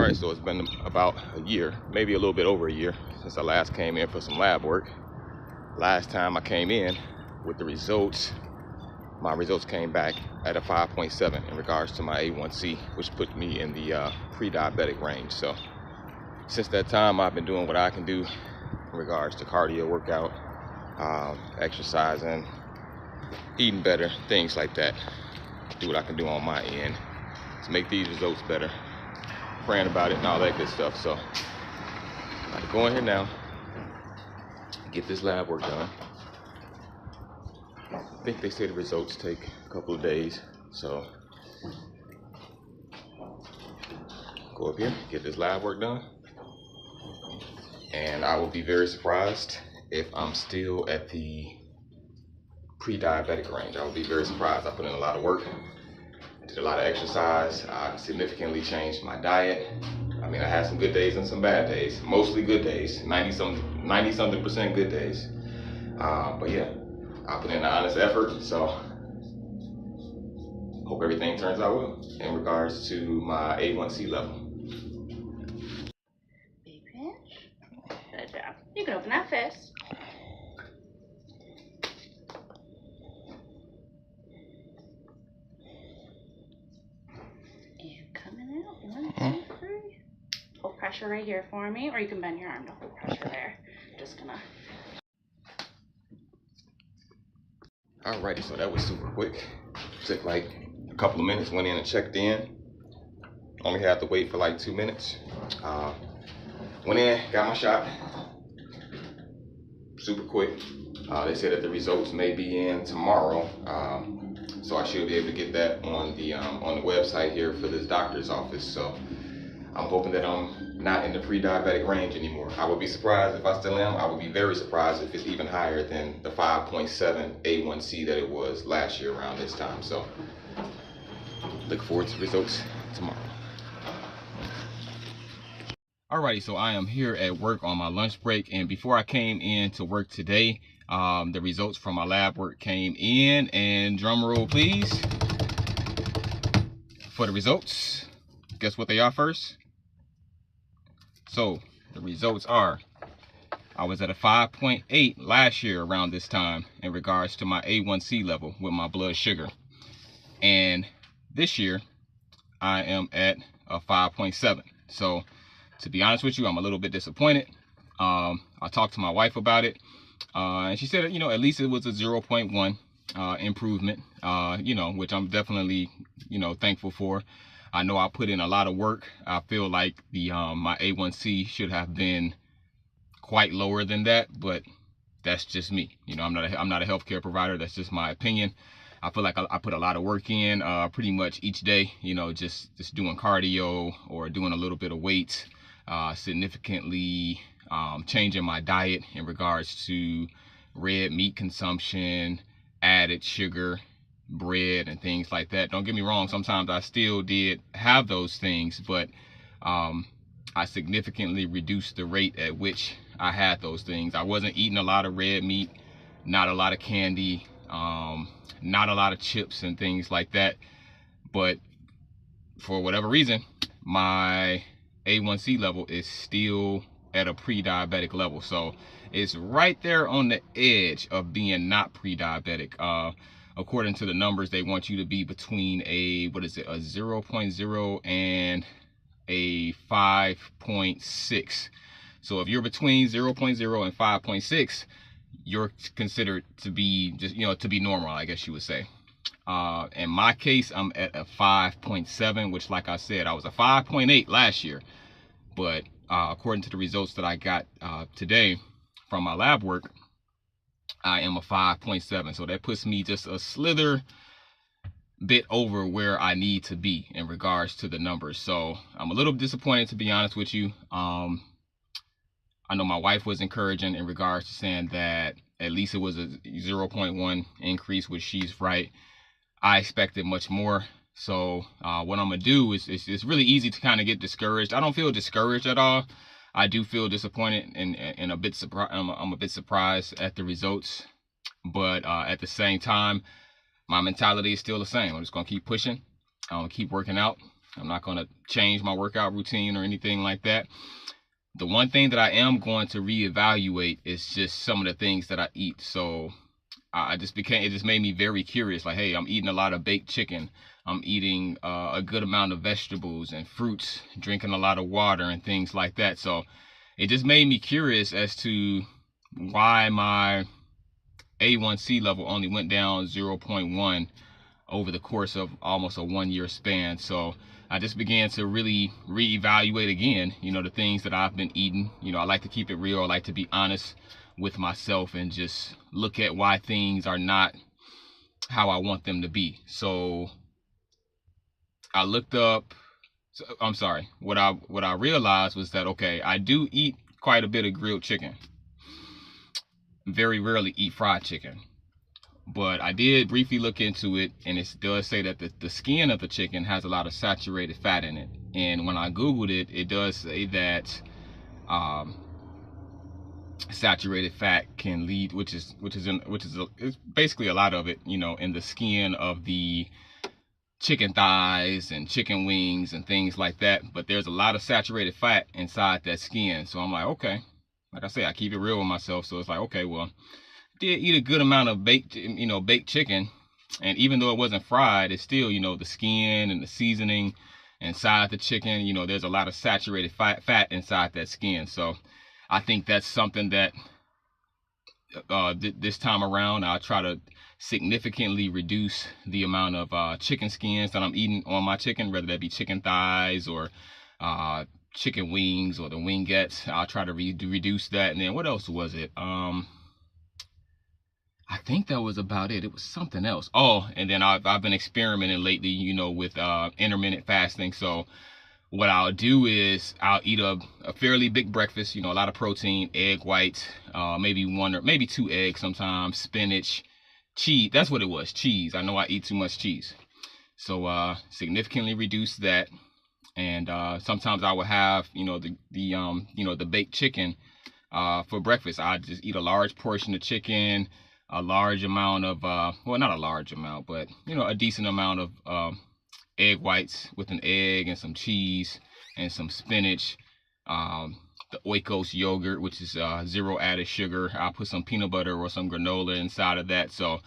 Alright, so it's been about a year, maybe a little bit over a year, since I last came in for some lab work. Last time I came in with the results, my results came back at a 5.7 in regards to my A1C, which put me in the pre-diabetic range. So since that time, I've been doing what I can do in regards to cardio workout, exercising, eating better, things like that. Do what I can do on my end to make these results better. Praying about it and all that good stuff. So I'm about to go in here now, get this lab work done. I think they say the results take a couple of days, so go up here, get this lab work done, and I will be very surprised if I'm still at the pre-diabetic range. I will be very surprised. I put in a lot of work, did a lot of exercise. I significantly changed my diet. I mean, I had some good days and some bad days, mostly good days, 90-something% good days. But yeah, I put in an honest effort, so hope everything turns out well in regards to my A1C level. Big pinch. Good job. You can open that fist. And coming out. 1, 2, 3. Hold pressure right here for me, or you can bend your arm to hold pressure there. Just gonna. Alrighty, so that was super quick. Took like a couple of minutes, went in and checked in. Only had to wait for like 2 minutes. Went in, got my shot. Super quick. They said that the results may be in tomorrow. So I should be able to get that on the website here for this doctor's office. So I'm hoping that I'm not in the pre-diabetic range anymore. I would be surprised if I still am. I would be very surprised if it's even higher than the 5.7 A1C that it was last year around this time. So look forward to results tomorrow. Alrighty, so I am here at work on my lunch break, and before I came in to work today, the results from my lab work came in, and drum roll please for the results. Guess what they are first? So the results are, I was at a 5.8 last year around this time in regards to my A1C level with my blood sugar, and this year I am at a 5.7. So to be honest with you, I'm a little bit disappointed. I talked to my wife about it, and she said, at least it was a 0.1 improvement, which I'm definitely, thankful for. I know I put in a lot of work. I feel like the my A1C should have been quite lower than that, but that's just me. I'm not a healthcare provider. That's just my opinion. I feel like I put a lot of work in pretty much each day. Just doing cardio or doing a little bit of weights, significantly changing my diet in regards to red meat consumption, added sugar, bread, and things like that. Don't get me wrong, sometimes I still did have those things, but I significantly reduced the rate at which I had those things. I wasn't eating a lot of red meat, not a lot of candy, not a lot of chips and things like that, but for whatever reason, my A1C level is still at a pre-diabetic level. So it's right there on the edge of being not pre-diabetic. According to the numbers, they want you to be between a 0.0 and a 5.6. So if you're between 0.0 and 5.6, you're considered to be to be normal, I guess you would say. In my case, I'm at a 5.7, which, like I said, I was a 5.8 last year, but according to the results that I got today from my lab work, I am a 5.7. So that puts me just a slither bit over where I need to be in regards to the numbers. So I'm a little disappointed, to be honest with you. I know my wife was encouraging in regards to saying that at least it was a 0.1 increase, which she's right. I expected much more. So what I'm gonna do is, it's really easy to kind of get discouraged. I don't feel discouraged at all. I do feel disappointed and a bit surprised. I'm a bit surprised at the results, but at the same time, my mentality is still the same. I'm just gonna keep pushing. I'm gonna keep working out, I'm not going to change my workout routine or anything like that. The one thing that I am going to reevaluate is just some of the things that I eat. So it just made me very curious. Like, hey, I'm eating a lot of baked chicken. I'm eating a good amount of vegetables and fruits, drinking a lot of water and things like that. So it just made me curious as to why my A1C level only went down 0.1 over the course of almost a 1-year span. So I just began to really reevaluate again, the things that I've been eating. I like to keep it real. I like to be honest with myself and just look at why things are not how I want them to be. So I looked up, I'm sorry, what I realized was that, okay, I do eat quite a bit of grilled chicken. Very rarely eat fried chicken. But I did briefly look into it, and it does say that the skin of the chicken has a lot of saturated fat in it. And when I Googled it, it does say that saturated fat can lead, it's basically a lot of it, in the skin of the chicken thighs and chicken wings and things like that. But there's a lot of saturated fat inside that skin. So I'm like, okay, like I say, I keep it real with myself. So it's like, okay, well, did eat a good amount of baked chicken, and even though it wasn't fried, it's still, the skin and the seasoning inside the chicken, there's a lot of saturated fat inside that skin. So I think that's something that this time around I'll try to significantly reduce the amount of chicken skins that I'm eating on my chicken, whether that be chicken thighs or chicken wings or the wingettes. I'll try to reduce that. And then what else was it? I think that was about it. It was something else. Oh, and then I've been experimenting lately, with intermittent fasting. So what I'll do is I'll eat a fairly big breakfast, a lot of protein, egg whites, maybe 1 or maybe 2 eggs sometimes, spinach, cheese. That's what it was, cheese. I know I eat too much cheese. So significantly reduce that. And sometimes I will have, the baked chicken for breakfast. I just eat a large portion of chicken, a large amount of, well, not a large amount, but, a decent amount of egg whites with an egg and some cheese and some spinach. The Oikos yogurt, which is 0 added sugar. I'll put some peanut butter or some granola inside of that. So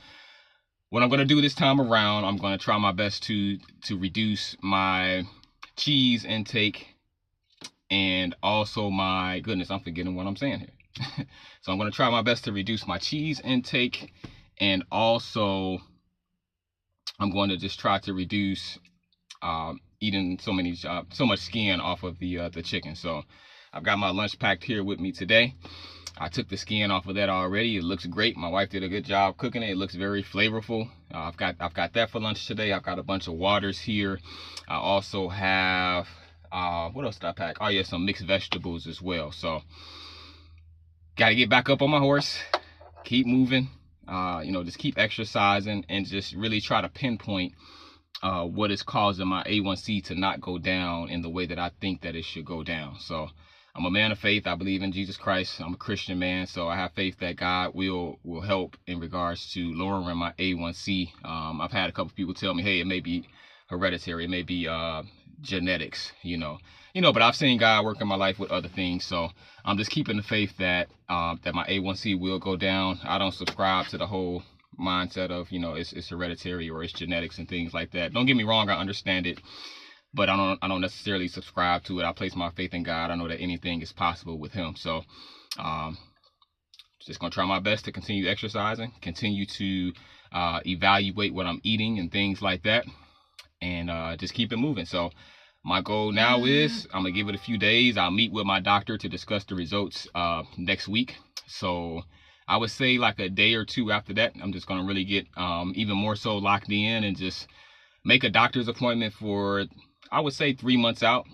what I'm going to do this time around, I'm going to try my best to reduce my cheese intake, and also my goodness, I'm forgetting what I'm saying here. So I'm going to try my best to reduce my cheese intake, and also I'm going to just try to reduce eating so much skin off of the chicken. So I've got my lunch packed here with me today. I took the skin off of that already. It looks great. My wife did a good job cooking it. It looks very flavorful. I've got that for lunch today. I've got a bunch of waters here. I also have what else did I pack? Oh yeah, some mixed vegetables as well. So got to get back up on my horse, keep moving, just keep exercising, and just really try to pinpoint what is causing my A1C to not go down in the way that I think that it should go down. So I'm a man of faith. I believe in Jesus Christ. I'm a Christian man, so I have faith that God will help in regards to lowering my A1C. I've had a couple people tell me, hey, it may be hereditary, it may be genetics, but I've seen God work in my life with other things. So I'm just keeping the faith that that my A1C will go down. I don't subscribe to the whole mindset of, it's hereditary or it's genetics and things like that. Don't get me wrong, I understand it, but I don't necessarily subscribe to it. I place my faith in God. I know that anything is possible with him. So just gonna try my best to continue exercising, continue to evaluate what I'm eating and things like that, and just keep it moving. So my goal now is I'm gonna give it a few days. I'll meet with my doctor to discuss the results next week. So I would say like a day or two after that, I'm just gonna really get even more so locked in and just make a doctor's appointment for, I would say, 3 months out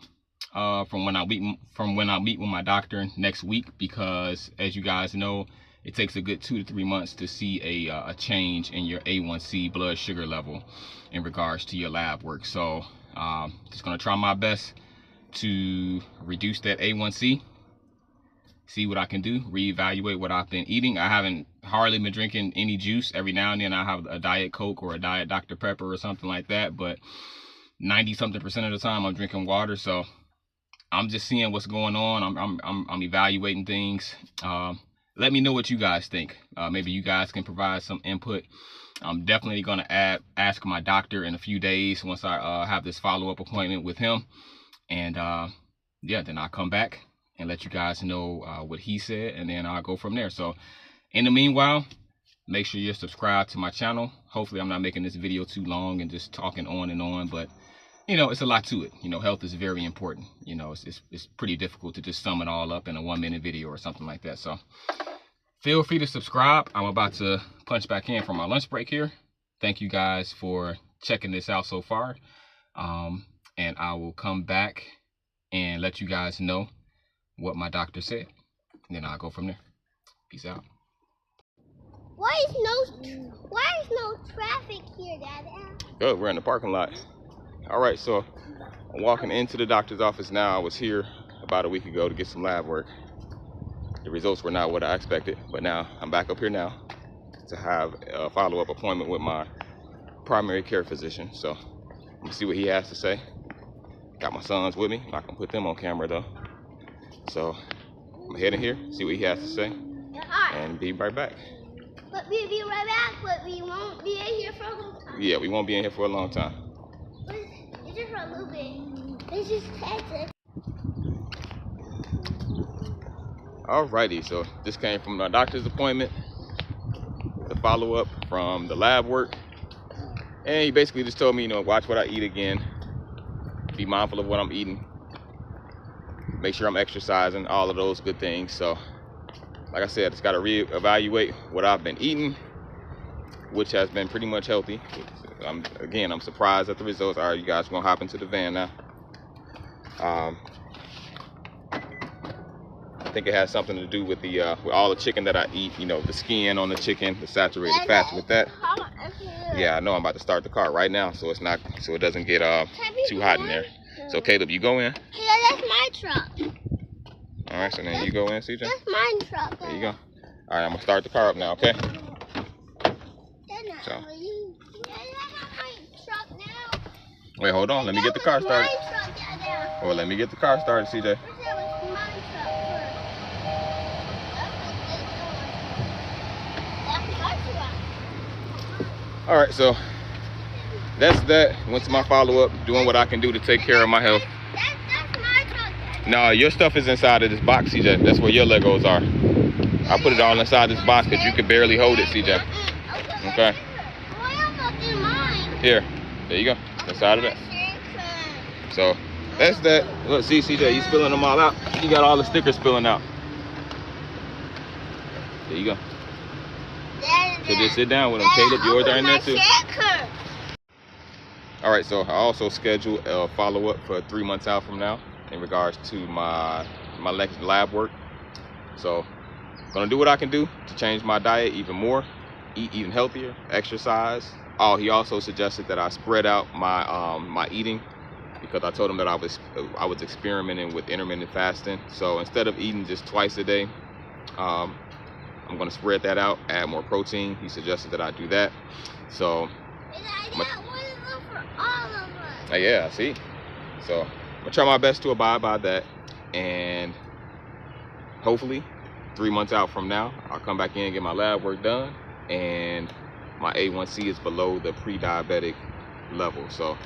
from when I meet with my doctor next week, because as you guys know, it takes a good 2 to 3 months to see a change in your A1C blood sugar level in regards to your lab work. So just gonna try my best to reduce that A1C, see what I can do, reevaluate what I've been eating. I haven't hardly been drinking any juice. Every now and then I have a Diet Coke or a Diet Dr. Pepper or something like that, but 90-something% of the time I'm drinking water. So I'm just seeing what's going on. I'm evaluating things. Let me know what you guys think. Maybe you guys can provide some input. I'm definitely going to ask my doctor in a few days once I have this follow-up appointment with him. And yeah, then I'll come back and let you guys know what he said, and then I'll go from there. So in the meanwhile, make sure you're subscribed to my channel. Hopefully I'm not making this video too long and just talking on and on, but you know, it's a lot to it. You know, health is very important. You know, it's pretty difficult to just sum it all up in a 1-minute video or something like that. So feel free to subscribe. I'm about to punch back in from my lunch break here. Thank you guys for checking this out so far. And I will come back and let you guys know what my doctor said. And then I'll go from there. Peace out. Why is no traffic here, Dada? Good, we're in the parking lot. All right, so I'm walking into the doctor's office now. I was here about a week ago to get some lab work. The results were not what I expected, but now I'm back up here now to have a follow-up appointment with my primary care physician. So I'm gonna see what he has to say. Got my sons with me. I'm not gonna put them on camera though. So I'm gonna head in here, see what he has to say, and be right back. But we'll be right back, but we won't be in here for a long time. Yeah, we won't be in here for a long time. It's just for a little bit. It's just Texas. Alrighty, so this came from my doctor's appointment, the follow-up from the lab work, and he basically just told me, you know, watch what I eat again, be mindful of what I'm eating, make sure I'm exercising, all of those good things. So like I said, I just got to reevaluate what I've been eating, which has been pretty much healthy. I'm surprised at the results. All right, you guys are gonna hop into the van now. I think it has something to do with the with all the chicken that I eat. You know, the skin on the chicken, the saturated fats with that. Yeah, I know. I'm about to start the car right now, so it doesn't get too hot in there. So Caleb, you go in. Yeah, that's my truck. All right, so then you go in, CJ. That's my truck. There you go. All right, I'm gonna start the car up now, okay? So. Wait, hold on. Let me get the car started. Well, let me get the car started, CJ. All right, so that's that. Went to my follow-up, doing what I can do to take care of my health. That's my truck. No, your stuff is inside of this box, CJ. That's where your Legos are. I put it all inside this box because you can barely hold it, CJ. Okay. Here, there you go. Inside of it. So that's that. Look, see, CJ, you spilling them all out. You got all the stickers spilling out. There you go. So just sit down with them. Caleb, yours are in there too. All right, so I also scheduled a follow-up for 3 months out from now in regards to my lab work. So I'm gonna do what I can do to change my diet even more, eat even healthier, exercise. Oh, he also suggested that I spread out my my eating, because I told him that I was experimenting with intermittent fasting. So instead of eating just twice a day, I'm gonna spread that out, add more protein. He suggested that I do that. So yeah, I see. So I'm gonna try my best to abide by that, and hopefully 3 months out from now, I'll come back in and get my lab work done, and my A1C is below the pre-diabetic level. So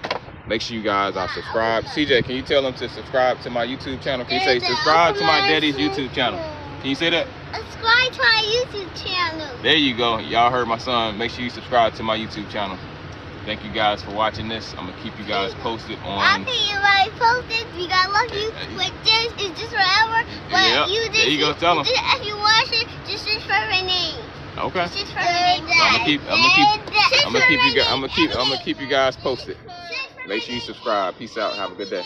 make sure you guys are subscribed. CJ, can you tell them to subscribe to my YouTube channel? Can you say subscribe to my daddy's YouTube channel? Can you say that? Subscribe to my YouTube channel. There you go. Y'all heard my son. Make sure you subscribe to my YouTube channel. Thank you guys for watching this. I'm gonna keep you guys posted on. After you already posted, we got love you. But this is just forever. But yep. you just, there you go. Tell them. If you watch it, just search for her name. Okay. Just for her name. I'm gonna keep you guys posted. Make sure you subscribe. Peace out. Have a good day.